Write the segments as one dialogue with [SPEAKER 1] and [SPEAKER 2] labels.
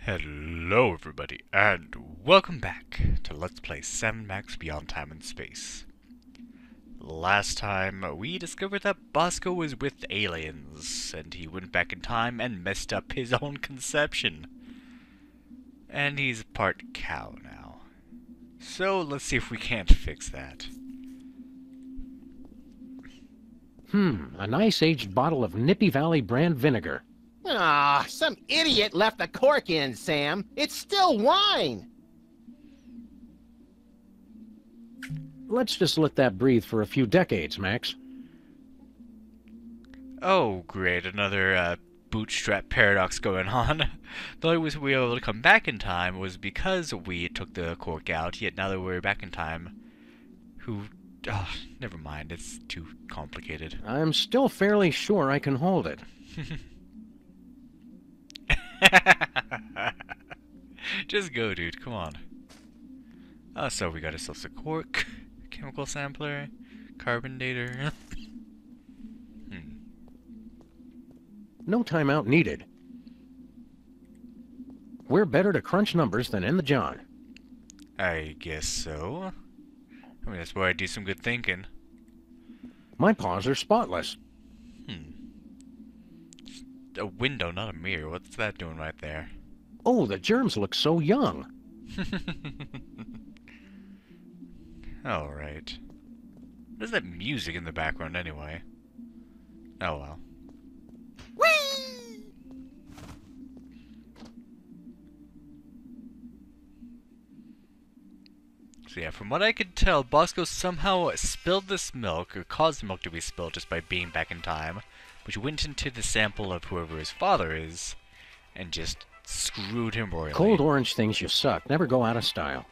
[SPEAKER 1] Hello everybody, and welcome back to Let's Play Sam Max Beyond Time and Space. Last time, we discovered that Bosco was with aliens, and he went back in time and messed up his own conception. And he's part cow now. So let's see if we can't fix that.
[SPEAKER 2] A nice aged bottle of Nippy Valley brand vinegar.
[SPEAKER 3] Ah, some idiot left the cork in, Sam. It's still wine.
[SPEAKER 2] Let's just let that breathe for a few decades, Max.
[SPEAKER 1] Oh great, another bootstrap paradox going on. The only reason we were able to come back in time was because we took the cork out, yet now that we're back in time, never mind, it's too complicated.
[SPEAKER 2] I'm still fairly sure I can hold it.
[SPEAKER 1] Just go, dude, come on. So we got ourselves a cork, chemical sampler, carbon dater.
[SPEAKER 2] No timeout needed. We're better to crunch numbers than in the John.
[SPEAKER 1] I guess so. I mean, that's where I do some good thinking.
[SPEAKER 2] My paws are spotless.
[SPEAKER 1] A window, not a mirror. What's that doing right there?
[SPEAKER 2] Oh, the germs look so young.
[SPEAKER 1] Alright. What is that music in the background anyway? Oh well.
[SPEAKER 3] Whee!
[SPEAKER 1] So yeah, from what I could tell, Bosco somehow spilled this milk, or caused the milk to be spilled just by being back in time, which went into the sample of whoever his father is, and just screwed him royally.
[SPEAKER 2] Cold orange things you suck. Never go out of style.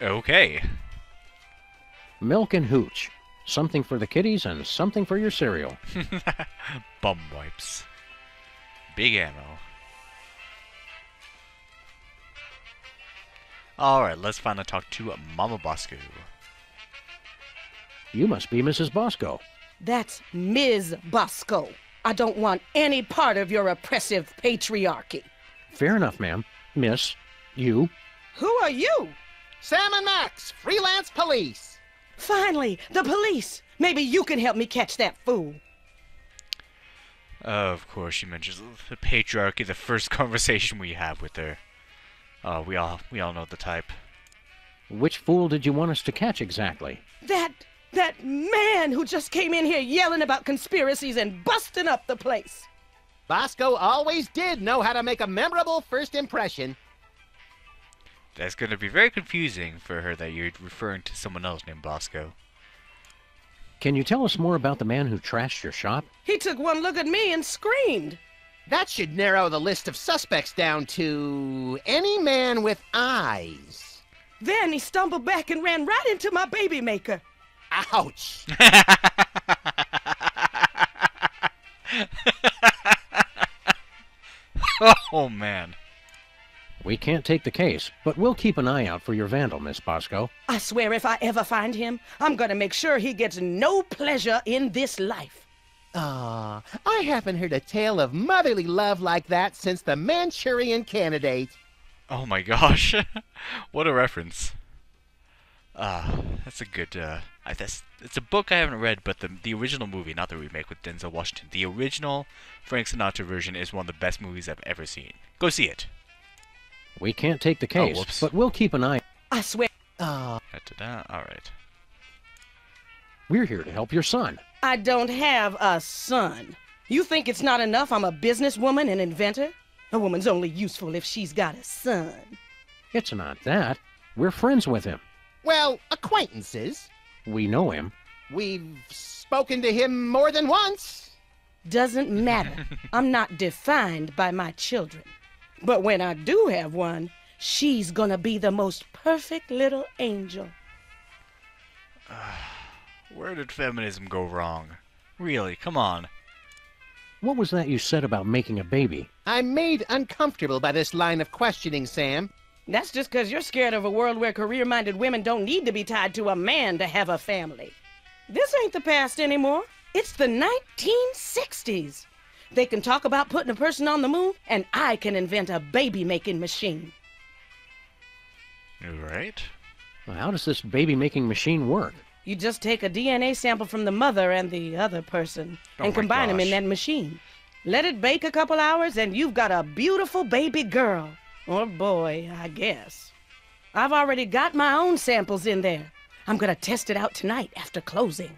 [SPEAKER 1] Okay.
[SPEAKER 2] Milk and hooch. Something for the kiddies and something for your cereal.
[SPEAKER 1] Bum wipes. Big ammo. Alright, let's finally talk to Mama Bosco.
[SPEAKER 2] You must be Mrs. Bosco.
[SPEAKER 4] That's Ms. Bosco. I don't want any part of your oppressive patriarchy.
[SPEAKER 2] Fair enough, ma'am. Miss, you.
[SPEAKER 4] Who are you?
[SPEAKER 3] Sam and Max, freelance police.
[SPEAKER 4] Finally, the police. Maybe you can help me catch that fool.
[SPEAKER 1] Of course, she mentions the patriarchy, the first conversation we have with her. We all know the type.
[SPEAKER 2] Which fool did you want us to catch exactly?
[SPEAKER 4] That man who just came in here yelling about conspiracies and busting up the place.
[SPEAKER 3] Bosco always did know how to make a memorable first impression.
[SPEAKER 1] That's going to be very confusing for her that you're referring to someone else named Bosco.
[SPEAKER 2] Can you tell us more about the man who trashed your shop?
[SPEAKER 4] He took one look at me and screamed.
[SPEAKER 3] That should narrow the list of suspects down to any man with eyes.
[SPEAKER 4] Then he stumbled back and ran right into my baby maker.
[SPEAKER 3] Ouch!
[SPEAKER 1] Oh, man.
[SPEAKER 2] We can't take the case, but we'll keep an eye out for your vandal, Miss Bosco.
[SPEAKER 4] I swear if I ever find him, I'm gonna make sure he gets no pleasure in this life.
[SPEAKER 3] Ah, I haven't heard a tale of motherly love like that since the Manchurian Candidate.
[SPEAKER 1] Oh my gosh. What a reference. That's a good, it's a book I haven't read, but the original movie, not the remake with Denzel Washington. The original Frank Sinatra version is one of the best movies I've ever seen. Go see it.
[SPEAKER 2] We can't take the case,
[SPEAKER 1] whoops.
[SPEAKER 2] but we'll keep an eye.
[SPEAKER 4] I swear.
[SPEAKER 1] Alright.
[SPEAKER 2] We're here to help your son.
[SPEAKER 4] I don't have a son. You think it's not enough I'm a businesswoman and inventor? A woman's only useful if she's got a son.
[SPEAKER 2] It's not that. We're friends with him.
[SPEAKER 3] Well, acquaintances.
[SPEAKER 2] We know him.
[SPEAKER 3] We've spoken to him more than once.
[SPEAKER 4] Doesn't matter. I'm not defined by my children. But when I do have one, she's gonna be the most perfect little angel.
[SPEAKER 1] Where did feminism go wrong? Really, come on.
[SPEAKER 2] What was that you said about making a baby?
[SPEAKER 3] I'm made uncomfortable by this line of questioning, Sam.
[SPEAKER 4] That's just because you're scared of a world where career-minded women don't need to be tied to a man to have a family. This ain't the past anymore. It's the 1960s. They can talk about putting a person on the moon, and I can invent a baby-making machine.
[SPEAKER 1] Right?
[SPEAKER 2] Well, how does this baby-making machine work?
[SPEAKER 4] You just take a DNA sample from the mother and the other person
[SPEAKER 1] Oh
[SPEAKER 4] and
[SPEAKER 1] my
[SPEAKER 4] combine them in
[SPEAKER 1] gosh.
[SPEAKER 4] that machine. Let it bake a couple hours, and you've got a beautiful baby girl. Or boy, I guess. I've already got my own samples in there. I'm gonna test it out tonight after closing.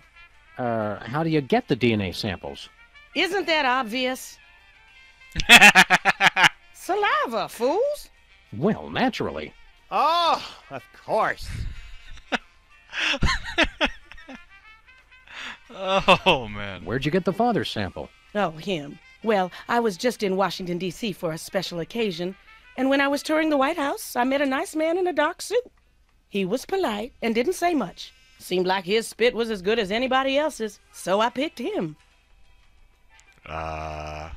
[SPEAKER 2] How do you get the DNA samples?
[SPEAKER 4] Isn't that obvious? Saliva, fools!
[SPEAKER 2] Well, naturally.
[SPEAKER 3] Oh, of course.
[SPEAKER 1] Oh, man.
[SPEAKER 2] Where'd you get the father's sample?
[SPEAKER 4] Oh, him. Well, I was just in Washington, D.C. for a special occasion, and when I was touring the White House, I met a nice man in a dark suit. He was polite and didn't say much. Seemed like his spit was as good as anybody else's, so I picked him.
[SPEAKER 1] The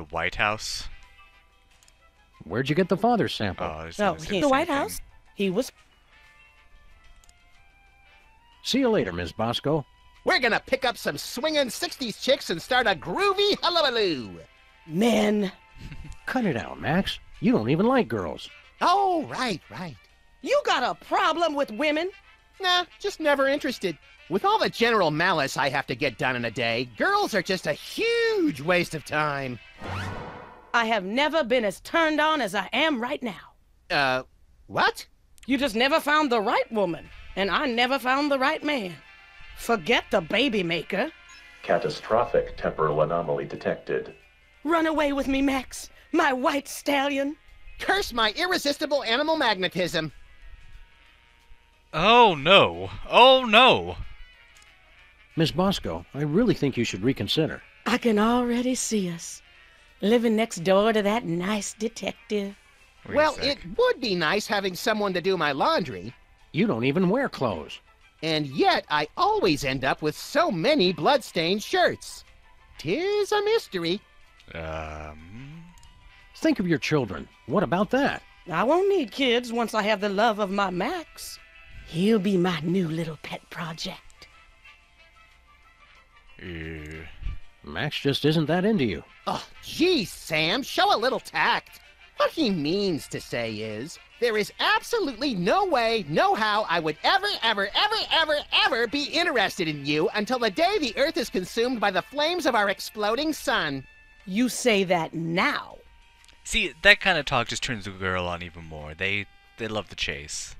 [SPEAKER 1] White House?
[SPEAKER 2] Where'd you get the father's sample?
[SPEAKER 1] Oh, I was
[SPEAKER 4] Oh,
[SPEAKER 1] gonna say
[SPEAKER 4] he,
[SPEAKER 1] the
[SPEAKER 4] the
[SPEAKER 1] same
[SPEAKER 4] White
[SPEAKER 1] thing.
[SPEAKER 4] House? He was...
[SPEAKER 2] See you later, Miss Bosco.
[SPEAKER 3] We're gonna pick up some swinging 60s chicks and start a groovy hullabaloo.
[SPEAKER 4] Men.
[SPEAKER 2] Cut it out, Max. You don't even like girls.
[SPEAKER 3] Oh, right.
[SPEAKER 4] You got a problem with women?
[SPEAKER 3] Nah, just never interested. With all the general malice I have to get done in a day, girls are just a huge waste of time.
[SPEAKER 4] I have never been as turned on as I am right now.
[SPEAKER 3] What?
[SPEAKER 4] You just never found the right woman, and I never found the right man. Forget the baby maker.
[SPEAKER 5] Catastrophic temporal anomaly detected.
[SPEAKER 4] Run away with me, Max, my white stallion.
[SPEAKER 3] Curse my irresistible animal magnetism.
[SPEAKER 1] Oh, no. Oh, no.
[SPEAKER 2] Miss Bosco, I really think you should reconsider.
[SPEAKER 4] I can already see us, living next door to that nice detective.
[SPEAKER 1] Wait a
[SPEAKER 3] Well,
[SPEAKER 1] sec.
[SPEAKER 3] it would be nice having someone to do my laundry.
[SPEAKER 2] You don't even wear clothes.
[SPEAKER 3] And yet, I always end up with so many blood-stained shirts. 'Tis a mystery.
[SPEAKER 2] Think of your children. What about that?
[SPEAKER 4] I won't need kids once I have the love of my Max. He'll be my new little pet project.
[SPEAKER 2] Max just isn't that into you.
[SPEAKER 3] Oh, geez, Sam, show a little tact. What he means to say is, there is absolutely no way, no how I would ever be interested in you until the day the Earth is consumed by the flames of our exploding sun.
[SPEAKER 4] You say that now.
[SPEAKER 1] See, that kind of talk just turns the girl on even more. They love the chase.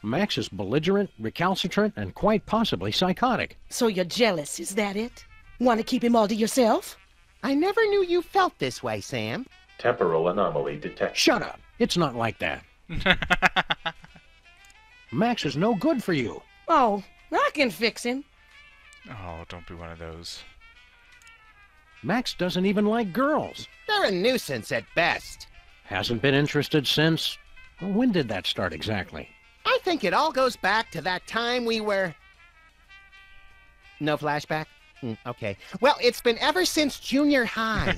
[SPEAKER 2] Max is belligerent, recalcitrant, and quite possibly psychotic.
[SPEAKER 4] So you're jealous, is that it? Want to keep him all to yourself?
[SPEAKER 3] I never knew you felt this way, Sam.
[SPEAKER 5] Temporal anomaly detected.
[SPEAKER 2] Shut up. It's not like that. Max is no good for you.
[SPEAKER 4] Oh, I can fix him.
[SPEAKER 1] Oh, don't be one of those.
[SPEAKER 2] Max doesn't even like girls.
[SPEAKER 3] They're a nuisance at best.
[SPEAKER 2] Hasn't been interested since... When did that start exactly?
[SPEAKER 3] I think it all goes back to that time we were... No flashback? Okay. Well, it's been ever since junior high.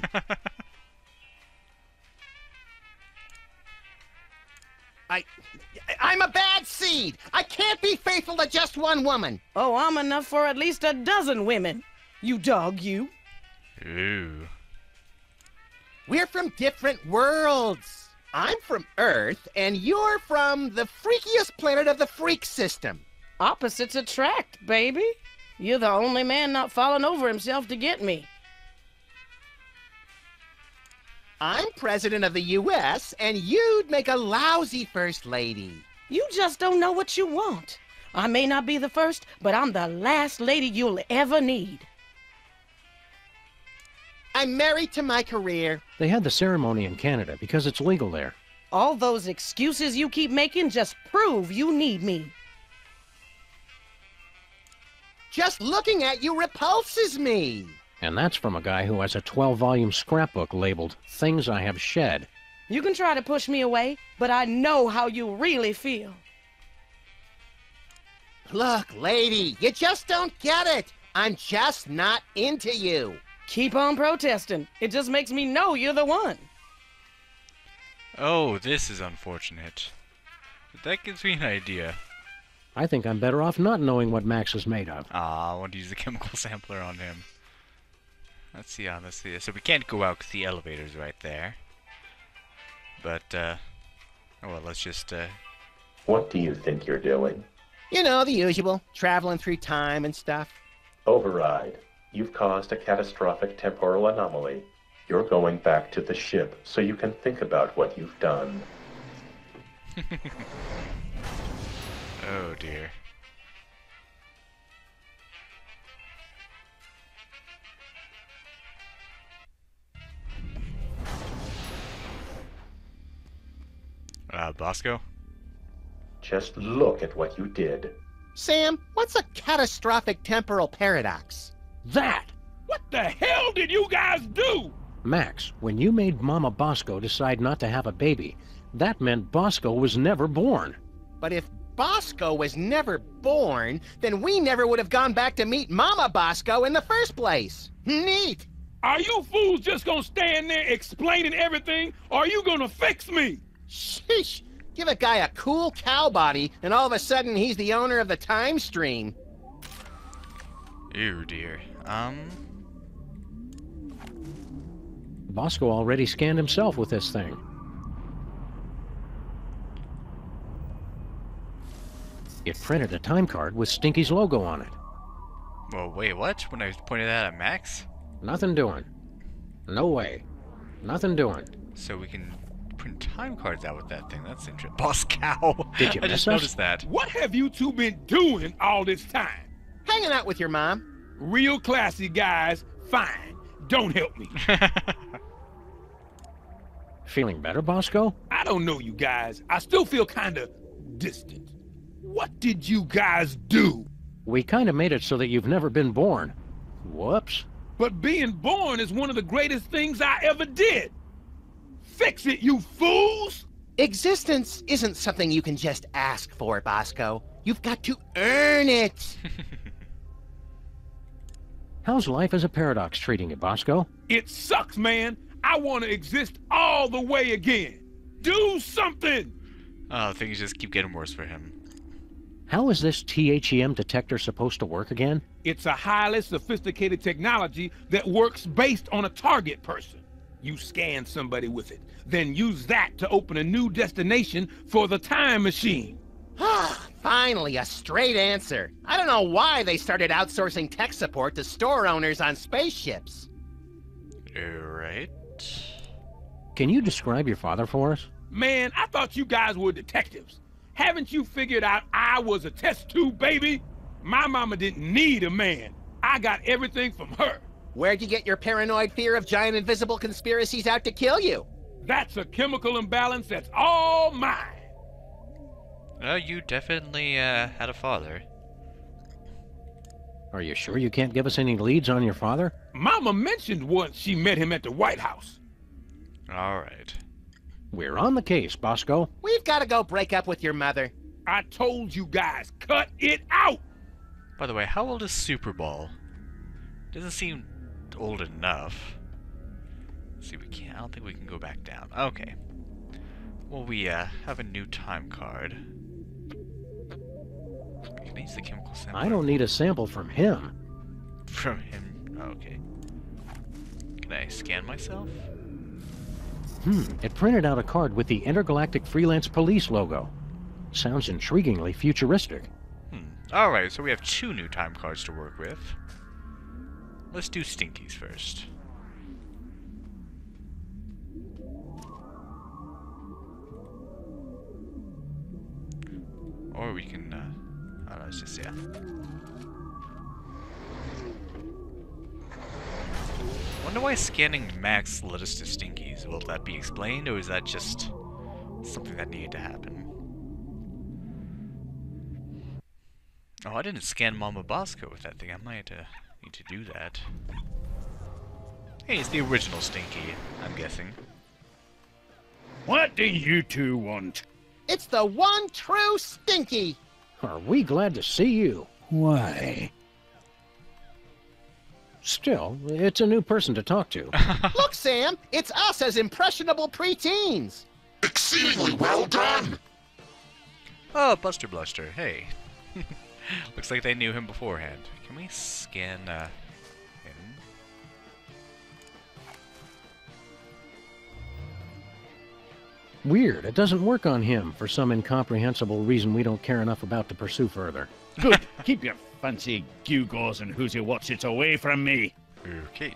[SPEAKER 3] I'm a bad seed. I can't be faithful to just one woman.
[SPEAKER 4] Oh, I'm enough for at least a dozen women. You dog, you.
[SPEAKER 1] Ooh.
[SPEAKER 3] We're from different worlds. I'm from Earth, and you're from the freakiest planet of the freak system.
[SPEAKER 4] Opposites attract, baby. You're the only man not falling over himself to get me.
[SPEAKER 3] I'm president of the U.S., and you'd make a lousy first lady.
[SPEAKER 4] You just don't know what you want. I may not be the first, but I'm the last lady you'll ever need.
[SPEAKER 3] I'm married to my career.
[SPEAKER 2] They had the ceremony in Canada because it's legal there.
[SPEAKER 4] All those excuses you keep making just prove you need me.
[SPEAKER 3] Just looking at you repulses me.
[SPEAKER 2] And that's from a guy who has a 12-volume scrapbook labeled Things I Have Shed.
[SPEAKER 4] You can try to push me away, but I know how you really feel.
[SPEAKER 3] Look, lady, you just don't get it. I'm just not into you.
[SPEAKER 4] Keep on protesting. It just makes me know you're the one.
[SPEAKER 1] Oh, this is unfortunate. But that gives me an idea.
[SPEAKER 2] I think I'm better off not knowing what Max is made of.
[SPEAKER 1] Ah, I want to use the chemical sampler on him. Let's see, honestly. So we can't go out because the elevator's right there. But, oh well, let's just,
[SPEAKER 5] What do you think you're doing?
[SPEAKER 3] You know, the usual. Traveling through time and stuff.
[SPEAKER 5] Override. You've caused a catastrophic temporal anomaly. You're going back to the ship so you can think about what you've done.
[SPEAKER 1] Oh dear. Bosco?
[SPEAKER 5] Just look at what you did.
[SPEAKER 3] Sam, what's a catastrophic temporal paradox?
[SPEAKER 2] That!
[SPEAKER 6] What the hell did you guys do?
[SPEAKER 2] Max, when you made Mama Bosco decide not to have a baby, that meant Bosco was never born.
[SPEAKER 3] But if Bosco was never born, then we never would have gone back to meet Mama Bosco in the first place. Neat!
[SPEAKER 6] Are you fools just gonna stand there explaining everything, or are you gonna fix me?
[SPEAKER 3] Sheesh! Give a guy a cool cow body, and all of a sudden he's the owner of the time stream.
[SPEAKER 1] Ew dear.
[SPEAKER 2] Bosco already scanned himself with this thing. It printed a time card with Stinky's logo on it.
[SPEAKER 1] Well, wait, what? When I pointed that at Max?
[SPEAKER 2] Nothing doing. No way. Nothing doing.
[SPEAKER 1] So we can print time cards out with that thing. That's interesting. Boss cow!
[SPEAKER 2] Did you
[SPEAKER 1] I
[SPEAKER 2] miss
[SPEAKER 1] just
[SPEAKER 2] us?
[SPEAKER 1] noticed that.
[SPEAKER 6] What have you two been doing all this time?
[SPEAKER 3] Hanging out with your mom.
[SPEAKER 6] Real classy guys, fine. Don't help me.
[SPEAKER 2] Feeling better, Bosco?
[SPEAKER 6] I don't know you guys. I still feel kinda distant. What did you guys do?
[SPEAKER 2] We kind of made it so that you've never been born. Whoops.
[SPEAKER 6] But being born is one of the greatest things I ever did. Fix it, you fools!
[SPEAKER 3] Existence isn't something you can just ask for, Bosco. You've got to earn it.
[SPEAKER 2] How's life as a paradox treating you, Bosco?
[SPEAKER 6] It sucks, man. I want to exist all the way again. Do something!
[SPEAKER 1] Oh, things just keep getting worse for him.
[SPEAKER 2] How is this THEM detector supposed to work again?
[SPEAKER 6] It's a highly sophisticated technology that works based on a target person. You scan somebody with it, then use that to open a new destination for the time machine.
[SPEAKER 3] Finally, a straight answer. I don't know why they started outsourcing tech support to store owners on spaceships.
[SPEAKER 1] Alright.
[SPEAKER 2] Can you describe your father for us?
[SPEAKER 6] Man, I thought you guys were detectives. Haven't you figured out I was a test tube baby? My mama didn't need a man. I got everything from her.
[SPEAKER 3] Where'd you get your paranoid fear of giant invisible conspiracies out to kill you?
[SPEAKER 6] That's a chemical imbalance that's all mine.
[SPEAKER 1] You definitely, had a father.
[SPEAKER 2] Are you sure you can't give us any leads on your father?
[SPEAKER 6] Mama mentioned once she met him at the White House.
[SPEAKER 1] Alright.
[SPEAKER 2] We're on the case, Bosco.
[SPEAKER 3] We've got to go break up with your mother.
[SPEAKER 6] I told you guys, cut it out!
[SPEAKER 1] By the way, how old is Super Ball? Doesn't seem old enough. Let's see, I don't think we can go back down. Okay. Well, we, have a new time card. Can I use the chemical sample?
[SPEAKER 2] I don't need a sample from him.
[SPEAKER 1] From him? Okay. Can I scan myself?
[SPEAKER 2] It printed out a card with the Intergalactic Freelance Police logo. Sounds intriguingly futuristic.
[SPEAKER 1] Alright, so we have 2 new time cards to work with. Let's do Stinky's first. Or we can, oh, no, it's just, yeah. Wonder why scanning Max led us to Stinky's. Will that be explained, or is that just something that needed to happen? Oh, I didn't scan Mama Bosco with that thing. I might need to do that. Hey, it's the original Stinky, I'm guessing.
[SPEAKER 6] What do you two want?
[SPEAKER 3] It's the one true Stinky.
[SPEAKER 2] Are we glad to see you?
[SPEAKER 6] Why?
[SPEAKER 2] Still, it's a new person to talk to.
[SPEAKER 3] Look, Sam, it's us as impressionable preteens.
[SPEAKER 7] Exceedingly well done!
[SPEAKER 1] Oh, Buster Bluster, hey. Looks like they knew him beforehand. Can we scan, him?
[SPEAKER 2] Weird, it doesn't work on him for some incomprehensible reason we don't care enough about to pursue further.
[SPEAKER 8] Good. Keep your fancy gewgaws and who's your what's it's away from me.
[SPEAKER 1] Okay.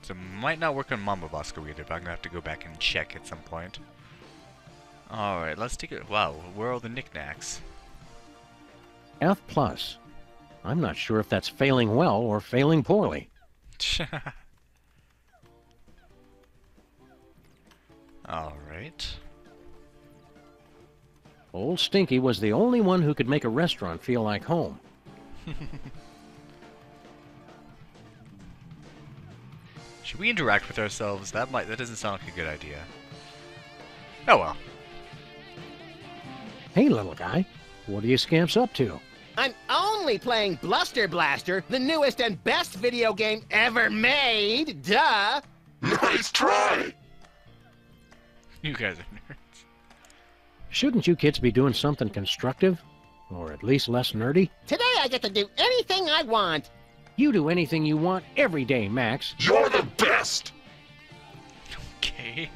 [SPEAKER 1] So might not work on Mama Bosco either, but I'm gonna have to go back and check at some point. Alright, let's take it. Wow, where are all the knickknacks?
[SPEAKER 2] F+. I'm not sure if that's failing well or failing poorly.
[SPEAKER 1] Alright.
[SPEAKER 2] Old Stinky was the only one who could make a restaurant feel like home.
[SPEAKER 1] Should we interact with ourselves? That doesn't sound like a good idea. Oh well.
[SPEAKER 2] Hey, little guy, what are you scamps up to?
[SPEAKER 3] I'm only playing Bluster Blaster, the newest and best video game ever made. Duh!
[SPEAKER 7] Nice try!
[SPEAKER 1] You guys are nerds.
[SPEAKER 2] Shouldn't you kids be doing something constructive? Or at least less nerdy?
[SPEAKER 3] Today I get to do anything I want.
[SPEAKER 2] You do anything you want every day, Max.
[SPEAKER 7] You're the best!
[SPEAKER 1] Okay.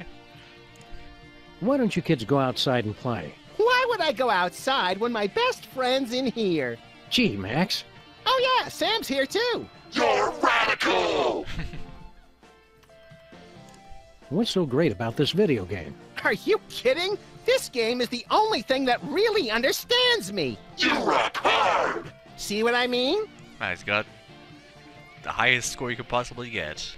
[SPEAKER 2] Why don't you kids go outside and play?
[SPEAKER 3] Why would I go outside when my best friend's in here?
[SPEAKER 2] Gee, Max.
[SPEAKER 3] Oh yeah, Sam's here too.
[SPEAKER 7] You're radical!
[SPEAKER 2] What's so great about this video game?
[SPEAKER 3] Are you kidding? This game is the only thing that really understands me.
[SPEAKER 7] You rock hard!
[SPEAKER 3] See what I mean?
[SPEAKER 1] He's got the highest score you could possibly get.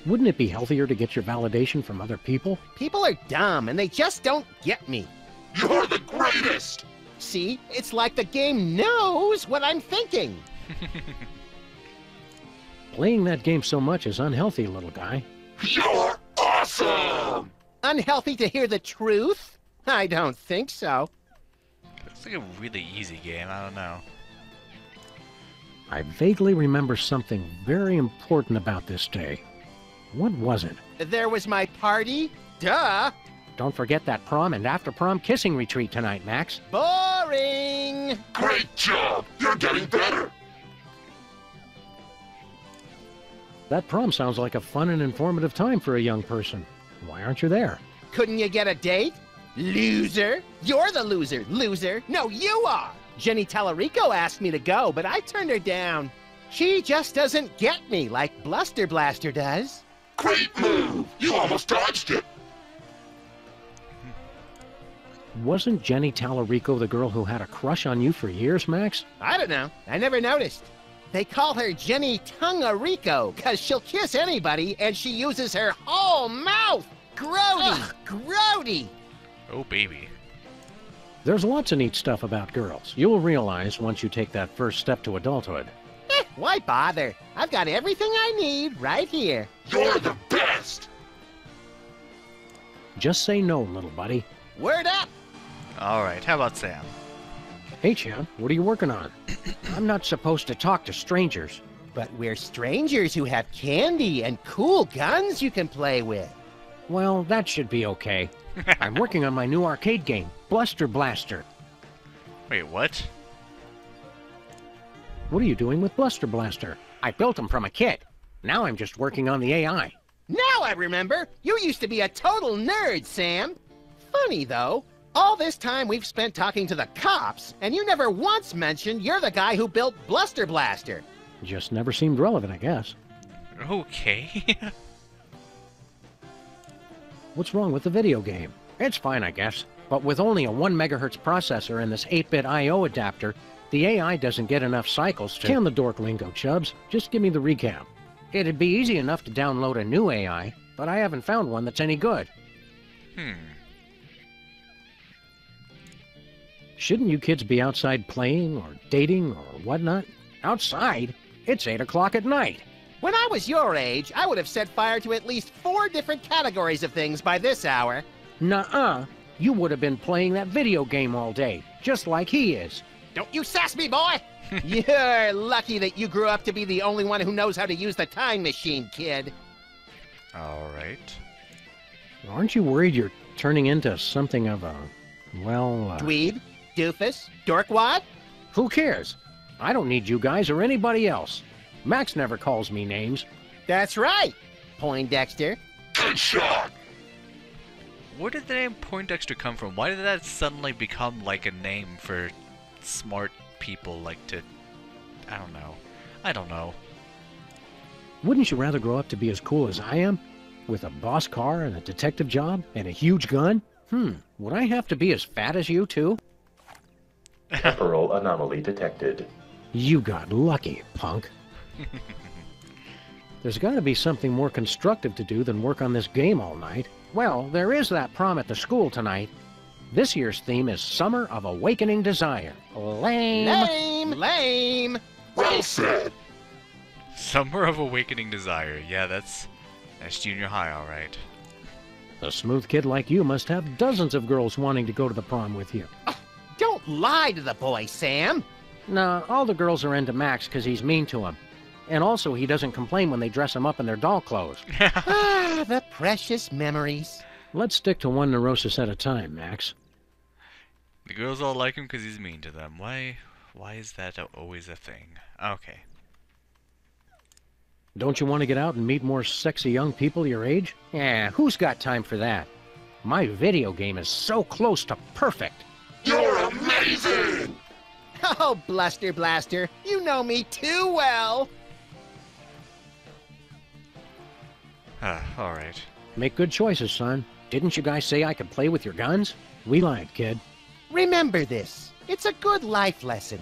[SPEAKER 2] Wouldn't it be healthier to get your validation from other people?
[SPEAKER 3] People are dumb and they just don't get me.
[SPEAKER 7] You're the greatest!
[SPEAKER 3] See, it's like the game knows what I'm thinking.
[SPEAKER 2] Playing that game so much is unhealthy, little guy.
[SPEAKER 7] You're awesome!
[SPEAKER 3] Unhealthy to hear the truth? I don't think so.
[SPEAKER 1] It's like a really easy game, I don't know.
[SPEAKER 2] I vaguely remember something very important about this day. What was it?
[SPEAKER 3] There was my party? Duh!
[SPEAKER 2] Don't forget that prom and after-prom kissing retreat tonight, Max.
[SPEAKER 3] Boring!
[SPEAKER 7] Great job! You're getting better!
[SPEAKER 2] That prom sounds like a fun and informative time for a young person. Why aren't you there?
[SPEAKER 3] Couldn't you get a date? Loser! You're the loser, loser! No, you are! Jenny Tallarico asked me to go, but I turned her down. She just doesn't get me like Bluster Blaster does.
[SPEAKER 7] Great move! You almost dodged it!
[SPEAKER 2] Wasn't Jenny Tallarico the girl who had a crush on you for years, Max?
[SPEAKER 3] I don't know. I never noticed. They call her Jenny Tungarico because she'll kiss anybody and she uses her whole mouth. Grody! Ugh, grody!
[SPEAKER 1] Oh, baby.
[SPEAKER 2] There's lots of neat stuff about girls. You'll realize once you take that first step to adulthood.
[SPEAKER 3] Why bother? I've got everything I need right here.
[SPEAKER 7] You're the best!
[SPEAKER 2] Just say no, little buddy.
[SPEAKER 3] Word up!
[SPEAKER 1] Alright, how about Sam?
[SPEAKER 2] Hey, Chad, what are you working on? I'm not supposed to talk to strangers.
[SPEAKER 3] But we're strangers who have candy and cool guns you can play with.
[SPEAKER 2] Well, that should be okay. I'm working on my new arcade game, Bluster Blaster.
[SPEAKER 1] Wait, what?
[SPEAKER 2] What are you doing with Bluster Blaster? I built him from a kit. Now I'm just working on the AI.
[SPEAKER 3] Now I remember! You used to be a total nerd, Sam! Funny, though. All this time we've spent talking to the cops, and you never once mentioned you're the guy who built Bluster Blaster.
[SPEAKER 2] Just never seemed relevant, I guess.
[SPEAKER 1] Okay.
[SPEAKER 2] What's wrong with the video game? It's fine, I guess. But with only a 1 megahertz processor and this 8-bit I/O adapter, the AI doesn't get enough cycles to... Can the dork lingo, Chubbs. Just give me the recap. It'd be easy enough to download a new AI, but I haven't found one that's any good. Shouldn't you kids be outside playing or dating or whatnot? Outside? It's 8 o'clock at night.
[SPEAKER 3] When I was your age, I would have set fire to at least 4 different categories of things by this hour.
[SPEAKER 2] Nuh-uh. You would have been playing that video game all day, just like he is.
[SPEAKER 3] Don't you sass me, boy! You're lucky that you grew up to be the only one who knows how to use the time machine, kid.
[SPEAKER 1] Alright.
[SPEAKER 2] Aren't you worried you're turning into something of a, well,
[SPEAKER 3] Dweeb? Doofus? Dorkwad?
[SPEAKER 2] Who cares? I don't need you guys or anybody else. Max never calls me names.
[SPEAKER 3] That's right, Poindexter.
[SPEAKER 7] Good shot!
[SPEAKER 1] Where did the name Poindexter come from? Why did that suddenly become like a name for smart people like to... I don't know. I don't know.
[SPEAKER 2] Wouldn't you rather grow up to be as cool as I am? With a boss car and a detective job and a huge gun? Would I have to be as fat as you, too?
[SPEAKER 5] Temporal anomaly detected.
[SPEAKER 2] You got lucky, punk. There's got to be something more constructive to do than work on this game all night. Well, there is that prom at the school tonight. This year's theme is Summer of Awakening Desire. Lame.
[SPEAKER 3] Lame! Lame!
[SPEAKER 7] Well said.
[SPEAKER 1] Summer of Awakening Desire. Yeah, that's junior high, alright.
[SPEAKER 2] A smooth kid like you must have dozens of girls wanting to go to the prom with you.
[SPEAKER 3] Don't lie to the boy, Sam.
[SPEAKER 2] Nah, all the girls are into Max because he's mean to them. And also, he doesn't complain when they dress him up in their doll clothes.
[SPEAKER 3] Ah, the precious memories.
[SPEAKER 2] Let's stick to one neurosis at a time, Max.
[SPEAKER 1] The girls all like him because he's mean to them. Why is that always a thing? Okay.
[SPEAKER 2] Don't you want to get out and meet more sexy young people your age? Yeah, who's got time for that? My video game is so close to perfect.
[SPEAKER 7] You're amazing!
[SPEAKER 3] Oh, Bluster Blaster, you know me too well.
[SPEAKER 1] Alright.
[SPEAKER 2] Make good choices, son. Didn't you guys say I could play with your guns? We lied, kid.
[SPEAKER 3] Remember this. It's a good life lesson.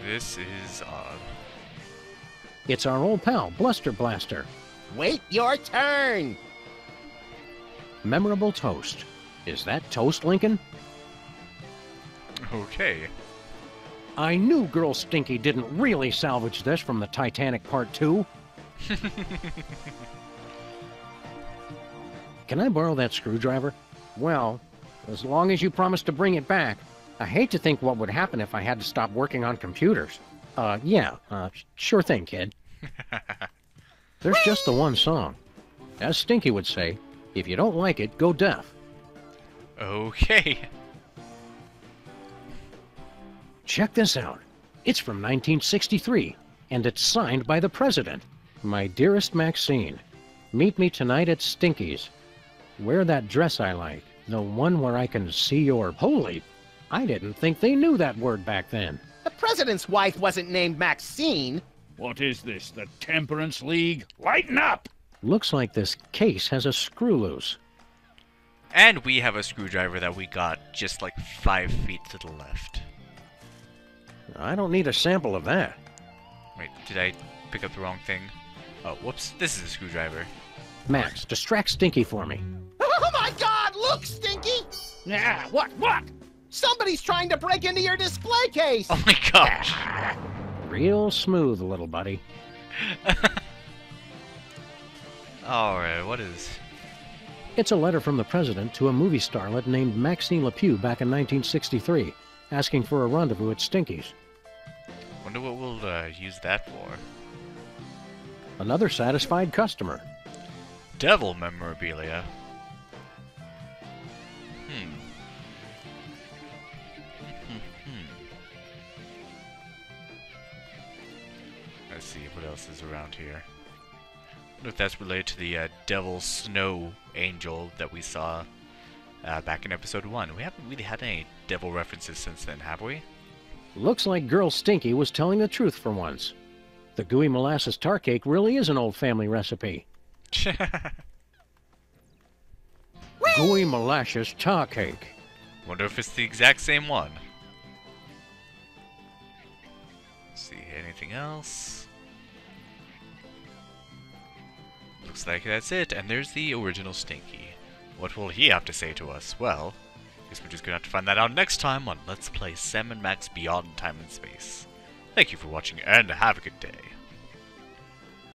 [SPEAKER 1] This is odd.
[SPEAKER 2] It's our old pal, Bluster Blaster.
[SPEAKER 3] Wait your turn.
[SPEAKER 2] Memorable toast. Is that toast, Lincoln?
[SPEAKER 1] Okay.
[SPEAKER 2] I knew Girl Stinky didn't really salvage this from the Titanic Part 2. Can I borrow that screwdriver? Well, as long as you promise to bring it back. I hate to think what would happen if I had to stop working on computers. Sure thing, kid. There's just the one song. As Stinky would say, if you don't like it, go deaf.
[SPEAKER 1] Okay.
[SPEAKER 2] Check this out. It's from 1963, and it's signed by the president. My dearest Maxine, meet me tonight at Stinky's. Wear that dress I like, the one where I can see your... Holy, I didn't think they knew that word back then.
[SPEAKER 3] The president's wife wasn't named Maxine.
[SPEAKER 8] What is this, the Temperance League? Lighten up!
[SPEAKER 2] Looks like this case has a screw loose.
[SPEAKER 1] And we have a screwdriver that we got just like 5 feet to the left.
[SPEAKER 2] I don't need a sample of that.
[SPEAKER 1] Wait, did I pick up the wrong thing? Oh, whoops. This is a screwdriver.
[SPEAKER 2] Max, distract Stinky for me.
[SPEAKER 3] Oh my God! Look, Stinky!
[SPEAKER 8] Yeah, what?
[SPEAKER 3] Somebody's trying to break into your display case.
[SPEAKER 1] Oh my gosh.
[SPEAKER 2] Real smooth, little buddy.
[SPEAKER 1] Alright, what is...
[SPEAKER 2] It's a letter from the president to a movie starlet named Maxine LePew back in 1963, asking for a rendezvous at Stinky's.
[SPEAKER 1] Wonder what we'll use that for.
[SPEAKER 2] Another satisfied customer.
[SPEAKER 1] Devil memorabilia. Let's see what else is around here. I wonder if that's related to the Devil Snow Angel that we saw back in episode 1. We haven't really had any devil references since then, have we?
[SPEAKER 2] Looks like Girl Stinky was telling the truth for once. The gooey molasses tar cake really is an old family recipe. Gooey molasses tar cake.
[SPEAKER 1] Wonder if it's the exact same one. Let's see, anything else? Looks like that's it, and there's the original Stinky. What will he have to say to us? Well, I guess we're just gonna have to find that out next time on Let's Play Sam & Max Beyond Time and Space. Thank you for watching, and have a good day.